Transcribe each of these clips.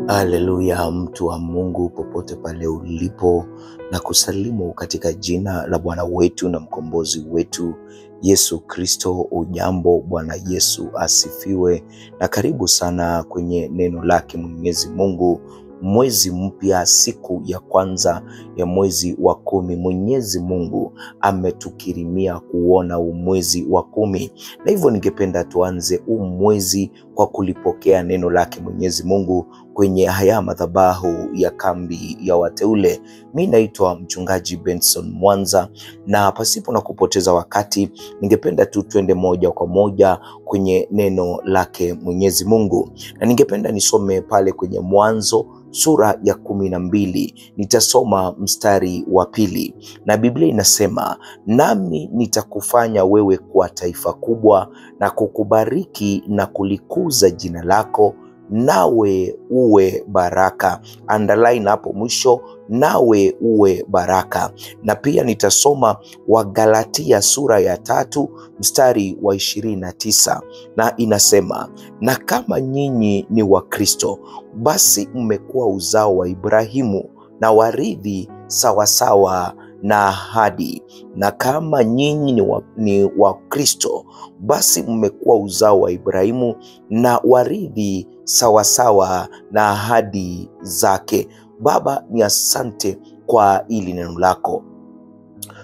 Haleluya, mtu wa Mungu popote pale ulipo, na kusalimu katika jina la Bwana wetu na mkombozi wetu Yesu Kristo. Ujambo, Bwana Yesu asifiwe, na karibu sana kwenye neno lake Mwenyezi Mungu. Mwezi mpya, siku ya kwanza ya mwezi wa 10. Mwenyezi Mungu ametukirimia kuona mwezi wa 10, na hivyo ningependa tuanze mwezi kwa kulipokea neno lake Mwenyezi Mungu kwenye haya madhabahu ya kambi ya wateule. Mimi naitwa mchungaji Benson Mwanza, na pasipo na kupoteza wakati ningependa twende moja kwa moja kwenye neno lake Mwenyezi Mungu, na ningependa nisome pale kwenye Mwanzo sura ya 12. Nitasoma mstari wa 2, na Biblia inasema, nami nitakufanya wewe kuwa taifa kubwa na kukubariki na kulikuza jina lako, nawe uwe baraka. Underline hapo mwisho, nawe uwe baraka. Na pia nitasoma Wagalatia sura ya 3 mstari wa 29, na inasema, na kama nyinyi ni wa Kristo, basi mmekuwa uzao wa Ibrahimu na warithi sawasawa na ahadi. Na kama nyinyi ni wa Kristo, basi mmekuwa uzao wa Ibrahimu na warithi sawasawa na ahadi zake. Baba, ni asante kwa hili neno lako.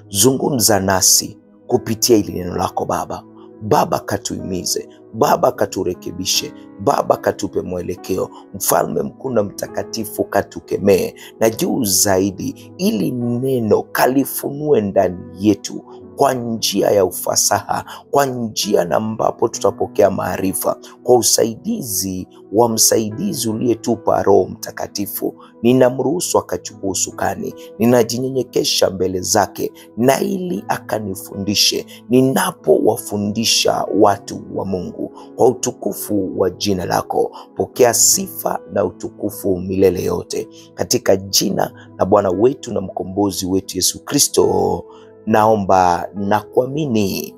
Zungumza nasi kupitia hili neno lako Baba. Baba, katuhimize. Baba, katurekebishe. Baba, katupe mwelekeo. Mfalme mkuu na mtakatifu, katukemee, na juu zaidi ili neno kalifunue ndani yetu kwa njia ya ufasaha, kwa njia na ambapo tutapokea maarifa, kwa usaidizi wa msaidizi uliyetupa Roho Mtakatifu. Ninamruhusu akachukua usukani, ninajinyenyekesha mbele zake, na ili akanifundishe ninapowafundisha watu wa Mungu, kwa utukufu wa jina lako. Pokea sifa na utukufu milele yote, katika jina la Bwana wetu na mkombozi wetu Yesu Kristo naomba na kuamini,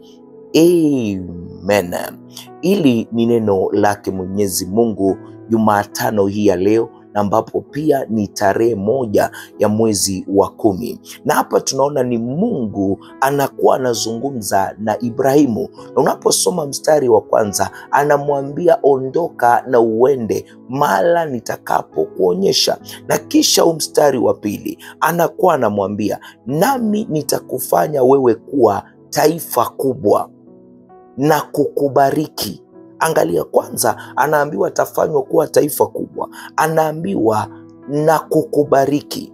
amen. Ili ni neno lake Mwenyezi Mungu Jumatano hii ya leo, na ambapo pia ni tarehe 1 ya mwezi wa 10. Na hapa tunaona ni Mungu anakuwa anazungumza na Ibrahimu, na unaposoma mstari wa 1 anamwambia, ondoka na uende mala nitakapo kuonyesha. Na kisha mstari wa 2 anakuwa anamwambia, nami nitakufanya wewe kuwa taifa kubwa na kukubariki. Angalia, kwanza anaambiwa atafanywa kuwa taifa kubwa, anaambiwa na kukubariki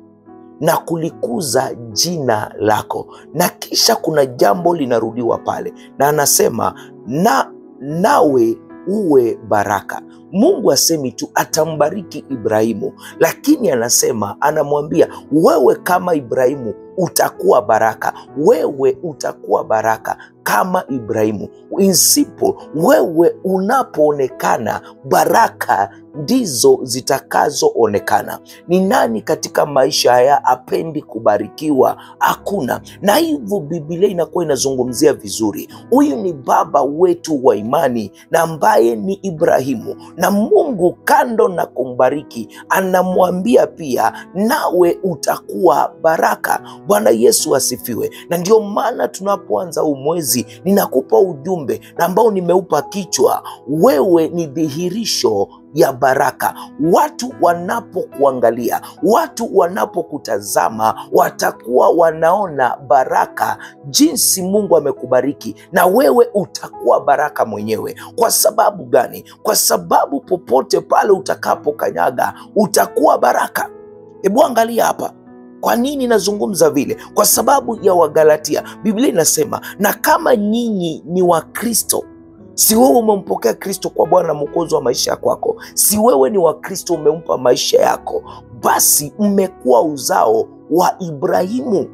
na kulikuza jina lako, na kisha kuna jambo linarudiwa pale, na anasema nawe uwe baraka. Mungu asemi tu atambariki Ibrahimu, lakini anamwambia wewe kama Ibrahimu utakuwa baraka. Wewe utakuwa baraka kama Ibrahimu. In simple, wewe unapoonekana, baraka ndizo zitakazoonekana. Ni nani katika maisha haya apendi kubarikiwa? Hakuna. Na hivyo Biblia inakuwa inazungumzia vizuri, huyu ni baba wetu wa imani na ambaye ni Ibrahimu, na Mungu kando na kumbariki anamwambia pia, nawe utakuwa baraka. Bwana Yesu asifiwe. Na ndio maana tunapoanza mwezi ninakupa ujumbe ambao nimeupa kichwa, wewe ni dhihirisho ya baraka. Watu wanapokuangalia, watu wanapokutazama, watakuwa wanaona baraka, jinsi Mungu amekubariki, na wewe utakuwa baraka mwenyewe. Kwa sababu gani? Kwa sababu popote pale utakapokanyaga utakuwa baraka. Hebu angalia hapa. Kwa nini nazungumza vile? Kwa sababu ya Wagalatia. Biblia inasema, na kama nyinyi ni wa Kristo. Si wewe umempokea Kristo kwa Bwana na Mwokozi wa maisha yako, si wewe ni wa Kristo umempa maisha yako, basi mmekuwa uzao wa Ibrahimu.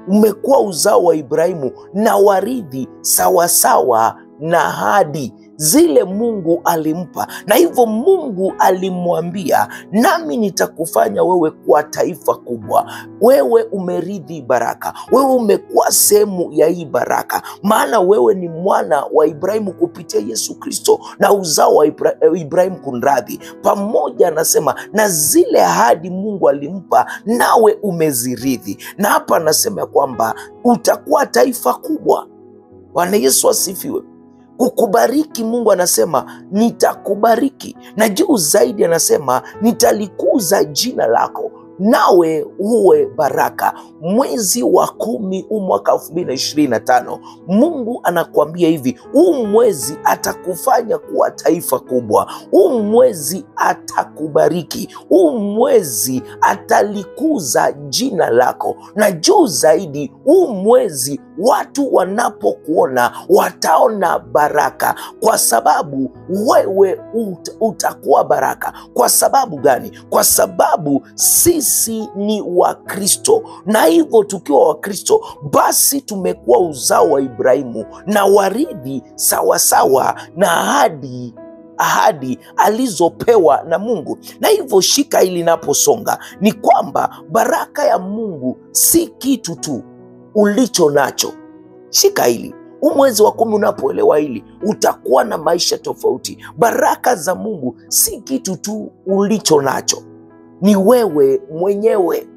Mmekuwa uzao wa Ibrahimu na warithi sawasawa na ahadi. zile Mungu alimpa, na hivyo Mungu alimwambia, nami nitakufanya wewe kuwa taifa kubwa. Wewe umerithi baraka, wewe umekuwa sehemu ya hii baraka, maana wewe ni mwana wa Ibrahimu kupitia Yesu Kristo, na uzao wa Ibrahimu kunradhi. Pamoja anasema na zile ahadi Mungu alimpa nawe umezirithi. Na hapa anasema kwamba utakuwa taifa kubwa. Bwana Yesu asifiwe. Kukubariki, Mungu anasema nitakubariki, na juu zaidi anasema nitalikuza jina lako nawe uwe baraka. Mwezi wa 10 mwaka 2025, Mungu anakuambia hivi, huu mwezi atakufanya kuwa taifa kubwa, huu mwezi atakubariki, huu mwezi atalikuza jina lako, na juu zaidi huu mwezi watu wanapokuona wataona baraka, kwa sababu wewe utakuwa baraka. Kwa sababu gani? Kwa sababu sisi ni Wakristo, na hivyo tukiwa Wakristo basi tumekuwa uzao wa Ibrahimu na warithi sawasawa na ahadi alizopewa na Mungu. Na hivyo shika hili linaposonga, ni kwamba baraka ya Mungu si kitu tu ulicho nacho. Shika hili. Mwezi wa 10 unapoelewa hili, utakuwa na maisha tofauti. Baraka za Mungu si kitu tu ulicho nacho, ni wewe mwenyewe.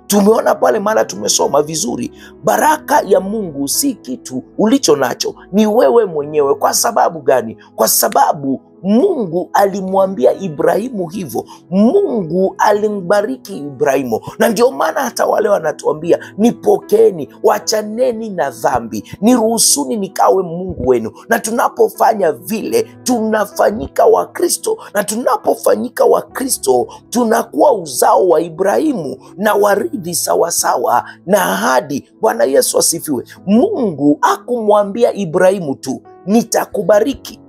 Tumeona pale mara tumesoma vizuri, baraka ya Mungu si kitu ulicho nacho, ni wewe mwenyewe. Kwa sababu gani? Kwa sababu Mungu alimwambia Ibrahimu hivyo. Mungu alimbariki Ibrahimu, na ndio maana hata wale wanatuambia nipokeeni, wachaneni na dhambi, niruhusuni nikawe Mungu wenu. Na tunapofanya vile tunafanyika Wakristo, na tunapofanyika Wakristo tunakuwa uzao wa Ibrahimu na warithi sawasawa na ahadi. Bwana Yesu asifiwe. Mungu hakumwambia Ibrahimu tu nitakubariki,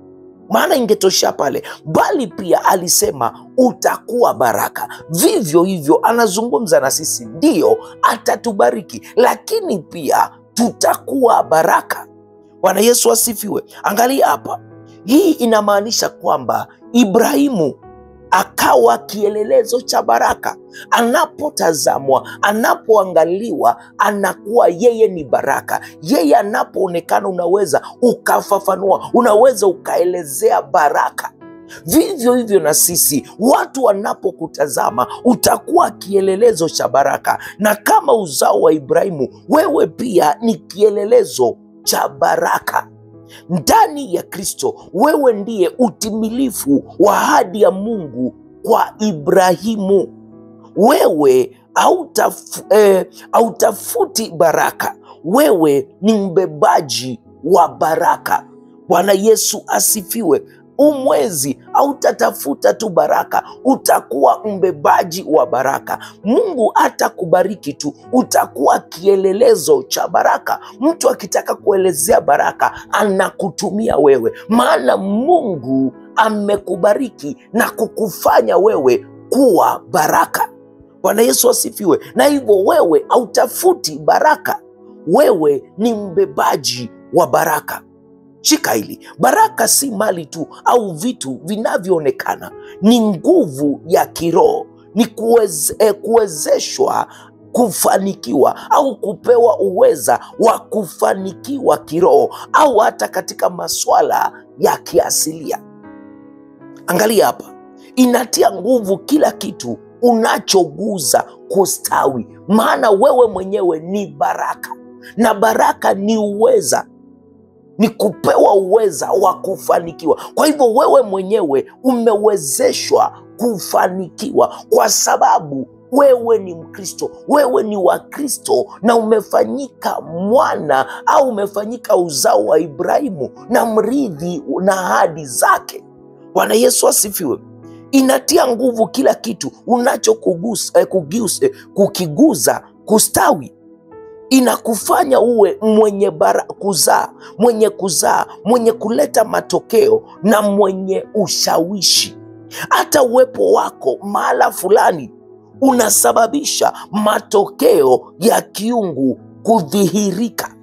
maana ingetosha pale, bali pia alisema utakuwa baraka. Vivyo hivyo anazungumza na sisi, ndiyo atatubariki, lakini pia tutakuwa baraka. Bwana Yesu asifiwe. Angalia hapa, hii inamaanisha kwamba Ibrahimu akawa kielelezo cha baraka. Anapotazamwa, anapoangaliwa, anakuwa yeye ni baraka. Yeye anapoonekana, unaweza ukafafanua, unaweza ukaelezea baraka. Vivyo hivyo na sisi, watu wanapokutazama utakuwa kielelezo cha baraka, na kama uzao wa Ibrahimu, wewe pia ni kielelezo cha baraka. Ndani ya Kristo wewe ndiye utimilifu wa ahadi ya Mungu kwa Ibrahimu. Wewe hautafuti baraka, wewe ni mbebaji wa baraka. Bwana Yesu asifiwe. Umwezi hautatafuta tu baraka, utakuwa mbebaji wa baraka. Mungu atakubariki tu, utakuwa kielelezo cha baraka. Mtu akitaka kuelezea baraka anakutumia wewe, maana Mungu amekubariki na kukufanya wewe kuwa baraka. Bwana Yesu asifiwe. Na hivyo wewe hautafuti baraka, wewe ni mbebaji wa baraka. Shika hili, baraka si mali tu au vitu vinavyoonekana, ni nguvu ya kiroho, ni kuwezeshwa kufanikiwa au kupewa uweza wa kufanikiwa kiroho au hata katika masuala ya kiasilia. Angalia hapa, inatia nguvu kila kitu unachoguza kustawi, maana wewe mwenyewe ni baraka, na baraka ni uweza, ni kupewa uweza wa kufanikiwa. Kwa hivyo wewe mwenyewe umewezeshwa kufanikiwa kwa sababu wewe ni Mkristo, wewe ni wa Kristo, na umefanyika mwana au umefanyika uzao wa Ibrahimu na mrithi na ahadi zake. Bwana Yesu asifiwe. Inatia nguvu kila kitu kukiguza kustawi. Inakufanya uwe mwenye kuzaa, mwenye kuleta matokeo na mwenye ushawishi. Hata uwepo wako mahala fulani unasababisha matokeo ya kiungu kudhihirika.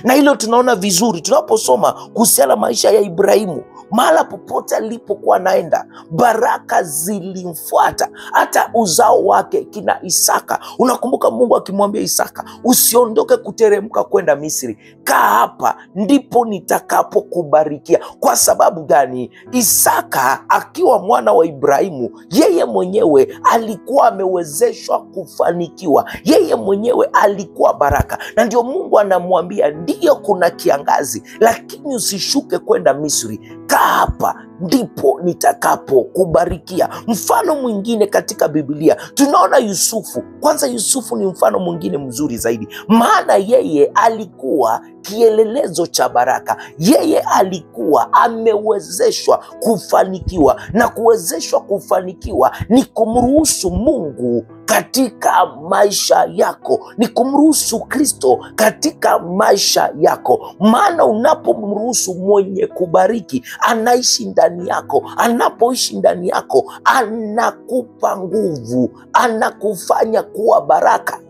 Na hilo tunaona vizuri tunaposoma kuhusiana maisha ya Ibrahimu. mahala popote alipokuwa naenda, baraka zilimfuata, hata uzao wake kina Isaka. Unakumbuka Mungu akimwambia Isaka, usiondoke kuteremka kwenda Misri, kaa hapa ndipo nitakapokubarikia. Kwa sababu gani? Isaka akiwa mwana wa Ibrahimu, yeye mwenyewe alikuwa amewezeshwa kufanikiwa, yeye mwenyewe alikuwa baraka. Na ndio Mungu anamwambia, ndiyo kuna kiangazi, lakini usishuke kwenda Misri, kaa hapa ndipo nitakapokubarikia. Mfano mwingine katika Biblia tunaona Yusufu. Kwanza Yusufu ni mfano mwingine mzuri zaidi, maana yeye alikuwa kielelezo cha baraka. Yeye alikuwa amewezeshwa kufanikiwa, na kuwezeshwa kufanikiwa ni kumruhusu Mungu katika maisha yako, ni kumruhusu Kristo katika maisha yako. Maana unapomruhusu mwenye kubariki, anaishi ndani yako. Anapoishi ndani yako, anakupa nguvu, anakufanya kuwa baraka.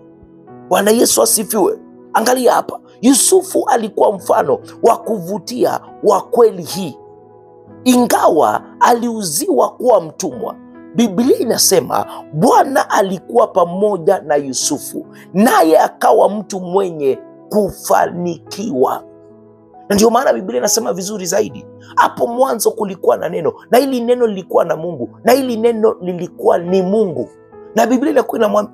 Bwana Yesu asifiwe. Angalia hapa, Yusufu alikuwa mfano wa kuvutia wa kweli hii. Ingawa aliuziwa kuwa mtumwa, Biblia inasema Bwana alikuwa pamoja na Yusufu, naye akawa mtu mwenye kufanikiwa. Na ndio maana Biblia inasema vizuri zaidi, hapo mwanzo kulikuwa na neno, na hili neno lilikuwa na Mungu, na hili neno lilikuwa ni Mungu. Na Biblia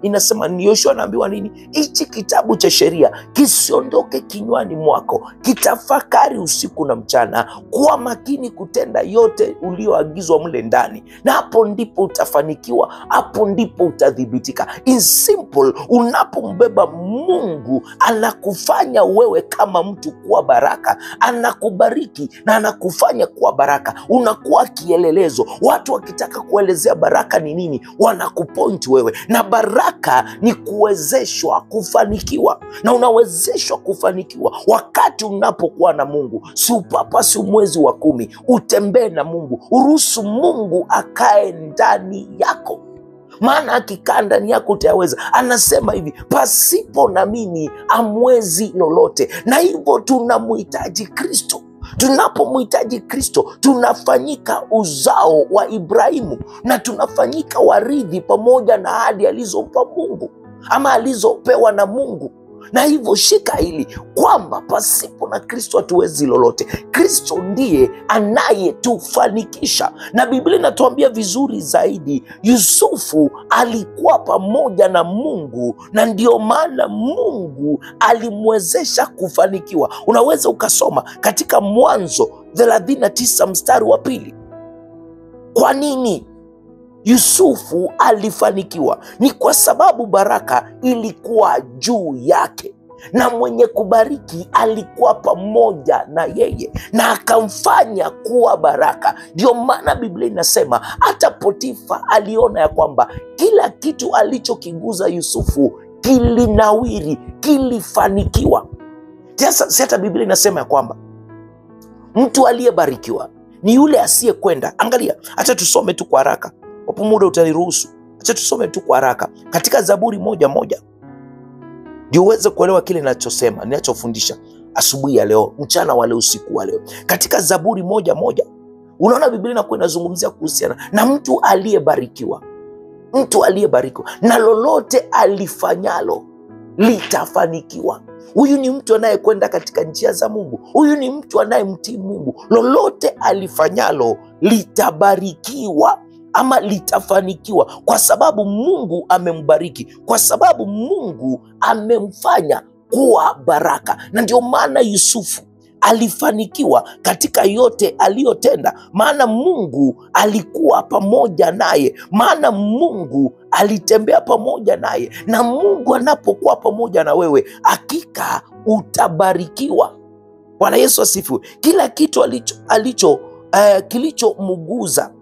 inasema, ni Yoshua anaambiwa nini? Hichi kitabu cha sheria kisiondoke kinywani mwako, kitafakari usiku na mchana, kuwa makini kutenda yote ulioagizwa mle ndani, na hapo ndipo utafanikiwa, hapo ndipo utadhibitika. In simple, unapombeba Mungu, anakufanya wewe kama mtu kuwa baraka, anakubariki na anakufanya kuwa baraka. Unakuwa kielelezo. Watu wakitaka kuelezea baraka ni nini, wanakupoint wewe. Na baraka ni kuwezeshwa kufanikiwa, na unawezeshwa kufanikiwa wakati unapokuwa na Mungu. Si upapa, si mwezi wa 10, utembee na Mungu, uruhusu Mungu akae ndani yako, maana akikaa ndani yako utayaweza. Anasema hivi, pasipo na mimi hamwezi lolote. Na hivyo tunamhitaji Kristo. Tunapomhitaji Kristo, tunafanyika uzao wa Ibrahimu, na tunafanyika warithi pamoja na ahadi alizompa Mungu, ama alizopewa na Mungu. Na hivyo shika hili kwamba pasipo na Kristo hatuwezi lolote. Kristo ndiye anayetufanikisha. Na Biblia inatuambia vizuri zaidi, Yusufu alikuwa pamoja na Mungu, na ndio maana Mungu alimwezesha kufanikiwa. Unaweza ukasoma katika Mwanzo 39 mstari wa 2. Kwa nini Yusufu alifanikiwa? Ni kwa sababu baraka ilikuwa juu yake, na mwenye kubariki alikuwa pamoja na yeye, na akamfanya kuwa baraka. Ndio maana Biblia inasema hata Potifa aliona ya kwamba kila kitu alichokiguza Yusufu kilinawiri, kilifanikiwa. Sasa hata Biblia inasema ya kwamba mtu aliyebarikiwa ni yule asiyekwenda. Angalia, acha tusome tu kwa haraka, wapo muda utaniruhusu. Acha tusome tu kwa haraka katika Zaburi 1:1 ndio uweze kuelewa kile ninachosema, ninachofundisha asubuhi ya leo, mchana wa leo, usiku wa leo. Katika Zaburi 1:1 unaona Biblia inakuwa inazungumzia kuhusiana na mtu aliyebarikiwa. Mtu aliyebarikiwa, na lolote alifanyalo litafanikiwa. Huyu ni mtu anayekwenda katika njia za Mungu. Huyu ni mtu anayemtii Mungu. Lolote alifanyalo litabarikiwa ama litafanikiwa, kwa sababu Mungu amembariki, kwa sababu Mungu amemfanya kuwa baraka. Na ndio maana Yusufu alifanikiwa katika yote aliyotenda, maana Mungu alikuwa pamoja naye, maana Mungu alitembea pamoja naye. Na Mungu anapokuwa pamoja na wewe, hakika utabarikiwa. Bwana Yesu asifiwe. Kila kitu kilichomuguza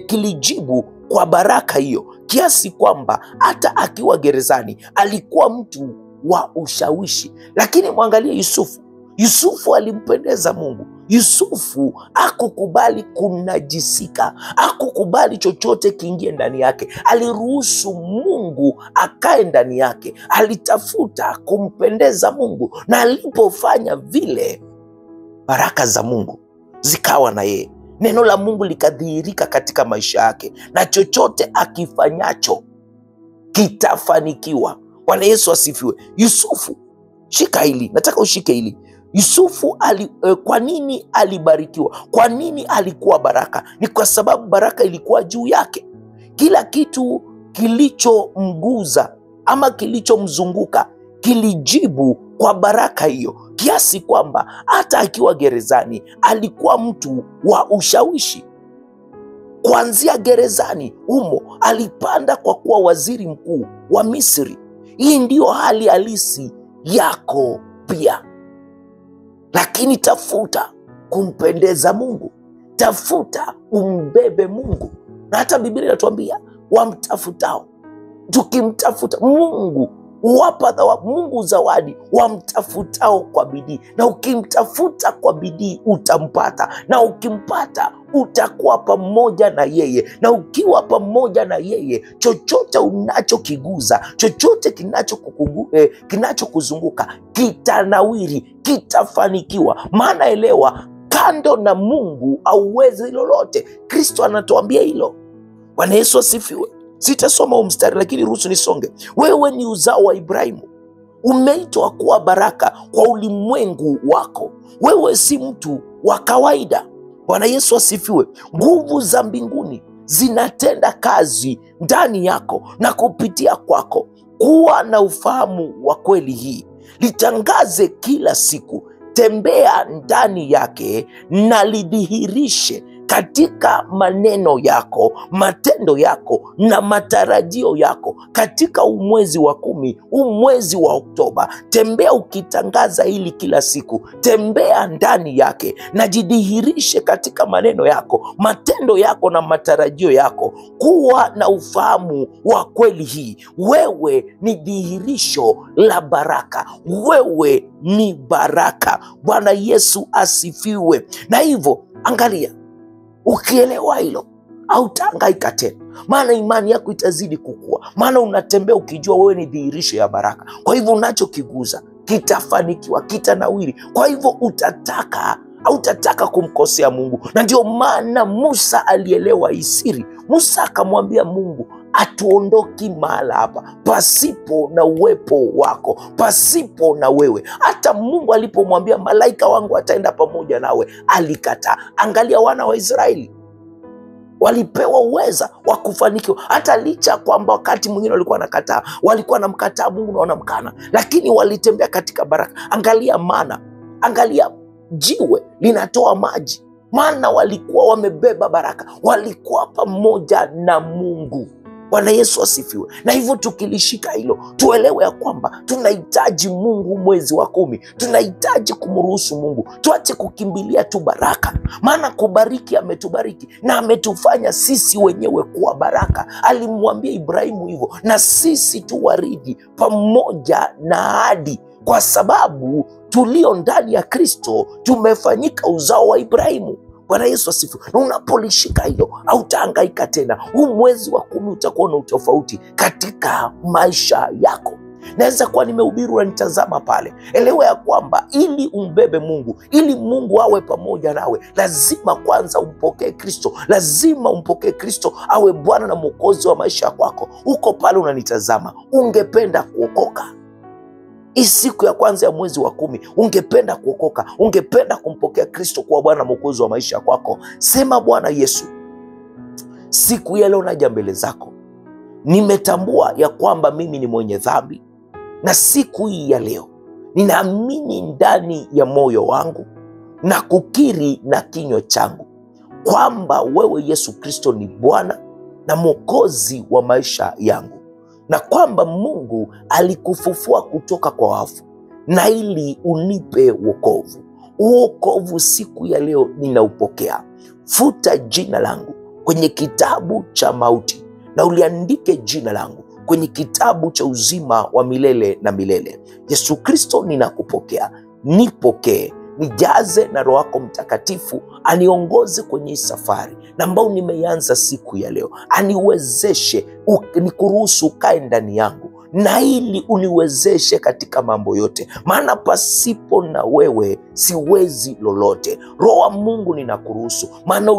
kilijibu kwa baraka hiyo, kiasi kwamba hata akiwa gerezani alikuwa mtu wa ushawishi. Lakini mwangalie Yusufu. Yusufu alimpendeza Mungu. Yusufu hakukubali kunajisika, hakukubali chochote kiingie ndani yake. Aliruhusu Mungu akae ndani yake, alitafuta kumpendeza Mungu, na alipofanya vile, baraka za Mungu zikawa na yeye. Neno la Mungu likadhihirika katika maisha yake, na chochote akifanyacho kitafanikiwa. Bwana Yesu asifiwe. Yusufu, shika hili, nataka ushike hili. Yusufu kwa nini alibarikiwa? Kwa nini alikuwa baraka? Ni kwa sababu baraka ilikuwa juu yake. Kila kitu kilichomguza ama kilichomzunguka kilijibu kwa baraka hiyo, kiasi kwamba hata akiwa gerezani alikuwa mtu wa ushawishi. Kuanzia gerezani humo alipanda kwa kuwa waziri mkuu wa Misri. Hii ndiyo hali halisi yako pia. Lakini tafuta kumpendeza Mungu, tafuta umbebe Mungu. Na hata Biblia inatuambia wamtafutao, tukimtafuta Mungu wapa thawabu, Mungu zawadi wamtafutao kwa bidii. Na ukimtafuta kwa bidii utampata, na ukimpata utakuwa pamoja na yeye, na ukiwa pamoja na yeye, chochote unachokiguza, chochote kinachokuzunguka kitanawiri, kitafanikiwa. Maana elewa, kando na Mungu hauwezi lolote. Kristo anatuambia hilo. Bwana Yesu asifiwe. Sitasoma huu mstari, lakini ruhusu nisonge. Wewe ni uzao wa Ibrahimu, umeitwa kuwa baraka kwa ulimwengu wako. Wewe si mtu wa kawaida. Bwana Yesu asifiwe. Nguvu za mbinguni zinatenda kazi ndani yako na kupitia kwako. Kuwa na ufahamu wa kweli hii, litangaze kila siku, tembea ndani yake na lidhihirishe katika maneno yako, matendo yako na matarajio yako. Katika mwezi wa 10, mwezi wa Oktoba, tembea ukitangaza hili kila siku. Tembea ndani yake na jidhihirishe katika maneno yako, matendo yako na matarajio yako. Kuwa na ufahamu wa kweli hii, wewe ni dhihirisho la baraka. Wewe ni baraka. Bwana Yesu asifiwe. Na hivyo angalia, ukielewa hilo hautahangaika tena, maana imani yako itazidi kukua, maana unatembea ukijua wewe ni dhihirisho ya baraka. Kwa hivyo unachokiguza kitafanikiwa, kitanawiri. Kwa hivyo hautataka kumkosea Mungu. Na ndio maana Musa alielewa hii siri. Musa akamwambia Mungu, hatuondoki mahala hapa pasipo na uwepo wako, pasipo na wewe. Hata Mungu alipomwambia malaika wangu ataenda pamoja nawe, alikataa. Angalia wana wa Israeli walipewa uweza wa kufanikiwa, hata licha kwamba wakati mwingine walikuwa wanakataa, walikuwa wanamkataa Mungu na wanamkana, lakini walitembea katika baraka. Angalia mana, angalia jiwe linatoa maji, maana walikuwa wamebeba baraka, walikuwa pamoja na Mungu. Bwana Yesu asifiwe. Na hivyo tukilishika hilo, tuelewe ya kwamba tunahitaji Mungu mwezi wa 10. Tunahitaji kumruhusu Mungu. Tuache kukimbilia tu baraka, maana kubariki ametubariki na ametufanya sisi wenyewe kuwa baraka. Alimwambia Ibrahimu hivyo, na sisi tu warithi pamoja na ahadi, kwa sababu tulio ndani ya Kristo tumefanyika uzao wa Ibrahimu. Bwana Yesu asifiwe. Na unapolishika hilo, hautahangaika tena. Huu mwezi wa 10 utakuwa na utofauti katika maisha yako. Naweza kuwa nimehubiri unanitazama pale. Elewa ya kwamba ili umbebe Mungu, ili Mungu awe pamoja nawe, lazima kwanza umpokee Kristo. Lazima umpokee Kristo awe Bwana na Mwokozi wa maisha yako. Uko pale unanitazama, ungependa kuokoka? Hii siku ya kwanza ya mwezi wa 10, ungependa kuokoka? Ungependa kumpokea Kristo kuwa Bwana na Mwokozi wa maisha yako? Sema, Bwana Yesu, siku ya leo naja mbele zako. Nimetambua ya kwamba mimi ni mwenye dhambi, na siku hii ya leo ninaamini ndani ya moyo wangu na kukiri na kinywa changu kwamba wewe Yesu Kristo ni Bwana na Mwokozi wa maisha yangu, na kwamba Mungu alikufufua kutoka kwa wafu na ili unipe wokovu. Wokovu siku ya leo ninaupokea. Futa jina langu kwenye kitabu cha mauti na uliandike jina langu kwenye kitabu cha uzima wa milele na milele. Yesu Kristo, ninakupokea. Nipokee, nijaze na Roho yako Mtakatifu, aniongoze kwenye safari na ambao nimeianza siku ya leo. Aniwezeshe, nikuruhusu ukae ndani yangu na ili uniwezeshe katika mambo yote, maana pasipo na wewe siwezi lolote. Roho wa Mungu ninakuruhusu, maana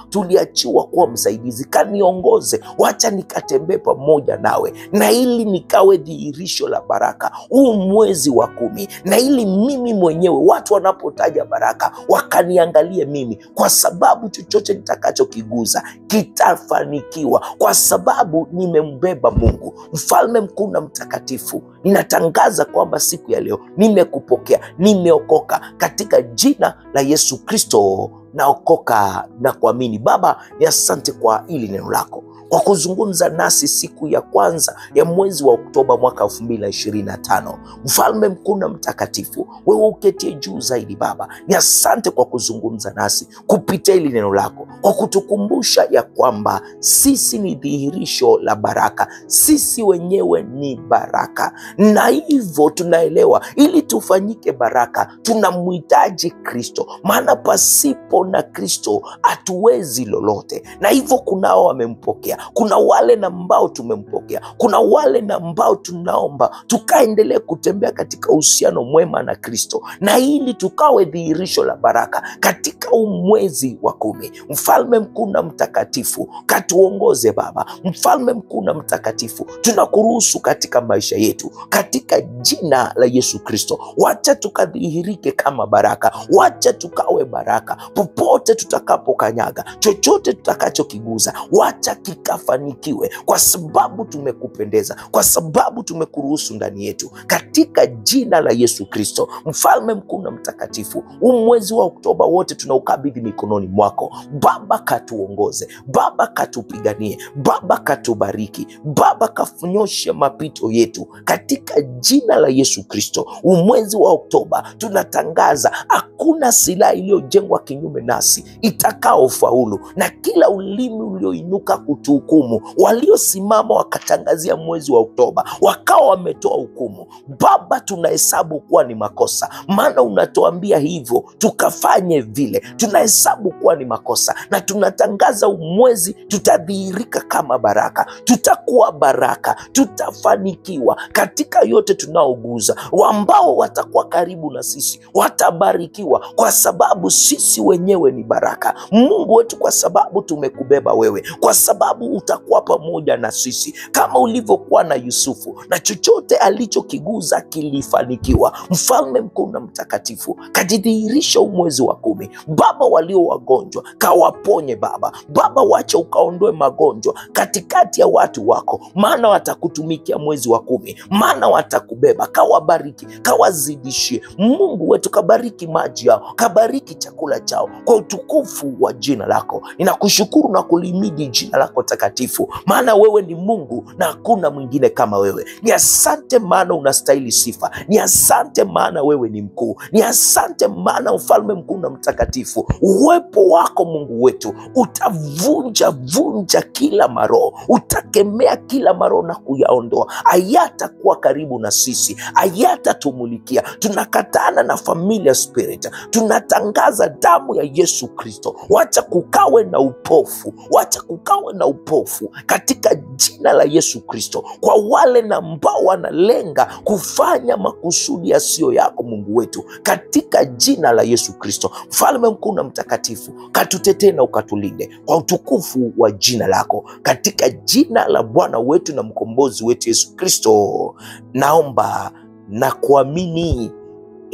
tuliachiwa kuwa msaidizi. Kaniongoze, wacha nikatembee pamoja nawe, na ili nikawe dhihirisho la baraka huu mwezi wa 10, na ili mimi mwenyewe watu wanapotaja baraka wakaniangalie mimi, kwa sababu chochote nitakachokiguza kitafanikiwa, kwa sababu nimembeba Mungu mfalme mkuu na mtakatifu. Ninatangaza kwamba siku ya leo nimekupokea, nimeokoka katika jina la Yesu Kristo. Naokoka na kuamini. Baba, ni asante kwa hili neno lako, kwa kuzungumza nasi siku ya kwanza ya mwezi wa Oktoba mwaka 2025. Mfalme mkuu na mtakatifu, wewe uketie juu zaidi Baba, ni asante kwa kuzungumza nasi kupitia hili neno lako, kwa kutukumbusha ya kwamba sisi ni dhihirisho la baraka, sisi wenyewe ni baraka, na hivyo tunaelewa ili tufanyike baraka tunamhitaji Kristo, maana pasipo na Kristo hatuwezi lolote. Na hivyo kunao wamempokea, kuna wale na ambao tumempokea, kuna wale na ambao tunaomba tukaendelee kutembea katika uhusiano mwema na Kristo, na ili tukawe dhihirisho la baraka katika mwezi wa 10. Mfalme mkuu na mtakatifu, katuongoze Baba. Mfalme mkuu na mtakatifu, tunakuruhusu katika maisha yetu, katika jina la Yesu Kristo. Wacha tukadhihirike kama baraka, wacha tukawe baraka popote tutakapokanyaga, chochote tutakachokiguza wacha kikafanikiwe, kwa sababu tumekupendeza, kwa sababu tumekuruhusu ndani yetu, katika jina la Yesu Kristo. Mfalme mkuu na mtakatifu, mwezi wa Oktoba wote tunaukabidhi mikononi mwako Baba. Katuongoze Baba, katupiganie Baba, katubariki Baba, kafunyoshe mapito yetu katika jina la Yesu Kristo. Mwezi wa Oktoba tunatangaza hakuna silaha iliyojengwa kinyume nasi itakaofaulu, na kila ulimi ulioinuka kutuhukumu, waliosimama wakatangazia mwezi wa Oktoba wakawa wametoa hukumu Baba, tunahesabu kuwa ni makosa, maana unatuambia hivyo tukafanye vile. Tunahesabu kuwa ni makosa na tunatangaza mwezi tutadhihirika kama baraka, tutakuwa baraka, tutafanikiwa katika yote tunaoguza. Ambao watakuwa karibu na sisi watabarikiwa, kwa sababu sisi wenyewe ni baraka. Mungu wetu, kwa sababu tumekubeba wewe, kwa sababu utakuwa pamoja na sisi kama ulivyokuwa na Yusufu, na chochote alichokiguza kilifanikiwa. Mfalme mkuu na mtakatifu, kajidhihirisha mwezi wa 10 Baba. Walio wagonjwa kawaponye Baba. Baba, wacha ukaondoe magonjwa katikati ya watu wako, maana watakutumikia mwezi wa 10, maana watakubeba. Kawabariki, kawazidishie Mungu wetu, kabariki maji yao, kabariki chakula chao, kwa utukufu wa jina lako. Ninakushukuru na kulimidi jina lako takatifu, maana wewe ni Mungu na hakuna mwingine kama wewe. Ni asante maana unastahili sifa, ni asante maana wewe ni mkuu, ni asante maana mfalme mkuu na mtakatifu, uwepo wako Mungu wetu utavunja kila maroho, utakemea kila maroho na kuyaondoa. Hayatakuwa karibu na sisi, hayatatumulikia. Tunakatana na familia spirit, tunatangaza damu ya Yesu Kristo. Wacha kukawe na upofu, wacha kukawe na upofu katika jina la Yesu Kristo, kwa wale na ambao wanalenga kufanya makusudi yasiyo yako Mungu wetu, katika jina la Yesu Kristo. Mfalme mkuu na mtakatifu, katutetee na ukatulinde kwa utukufu wa jina lako, katika jina la Bwana wetu na mkombozi wetu Yesu Kristo naomba na kuamini,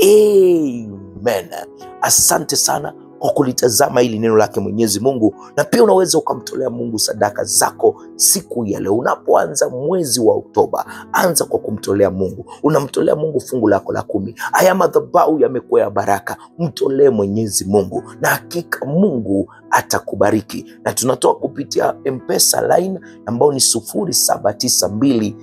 amen. Asante sana kwa kulitazama hili neno lake Mwenyezi Mungu, na pia unaweza ukamtolea Mungu sadaka zako siku ya leo. Unapoanza mwezi wa Oktoba, anza kwa kumtolea Mungu. Unamtolea Mungu fungu lako la 10. Haya madhabahu yamekuwa ya baraka, mtolee Mwenyezi Mungu na hakika Mungu atakubariki. Na tunatoa kupitia M-Pesa line ambao ni 0792593648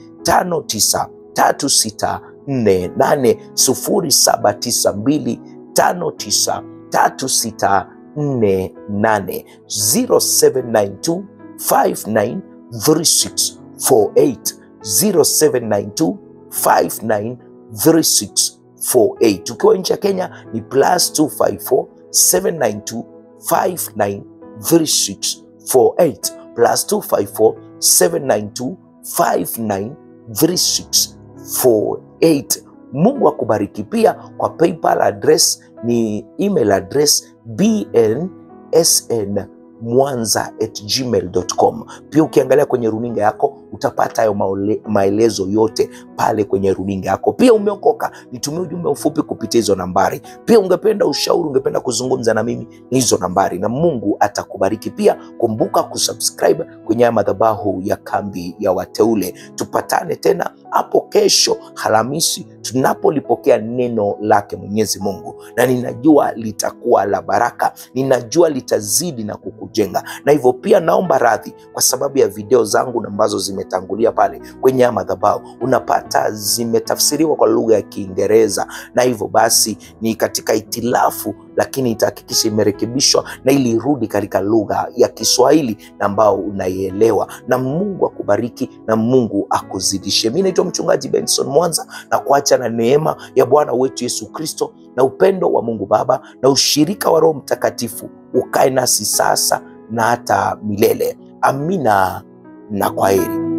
0792593648 0792593648 0792593648. Ukiwa nje ya Kenya ni +254 792 593648 +254 792 593648. 3648. Mungu akubariki. Pia kwa PayPal address ni email address bnsn@gmail.com. Pia ukiangalia kwenye runinga yako utapata hayo maelezo yote pale kwenye runinga yako. Pia umeokoka, nitumie ujumbe mfupi kupitia hizo nambari. Pia ungependa ushauri, ungependa kuzungumza na mimi, ni hizo nambari, na Mungu atakubariki. Pia kumbuka kusubscribe kwenye madhabahu ya Kambi ya Wateule. Tupatane tena hapo kesho Alhamisi tunapolipokea neno lake Mwenyezi Mungu, na ninajua litakuwa la baraka, ninajua litazidi na kukujenga. Na hivyo pia naomba radhi kwa sababu ya video zangu ambazo zimetangulia pale kwenye madhabahu, unapata zimetafsiriwa kwa lugha ya Kiingereza, na hivyo basi ni katika itilafu, lakini itahakikisha imerekebishwa na ili irudi katika lugha ya Kiswahili na ambao unaielewa. Na Mungu akubariki na Mungu akuzidishe. Mimi naitwa Mchungaji Benson Mwanza, na kuacha na neema ya Bwana wetu Yesu Kristo na upendo wa Mungu Baba na ushirika wa Roho Mtakatifu ukae nasi sasa na hata milele. Amina na kwaheri.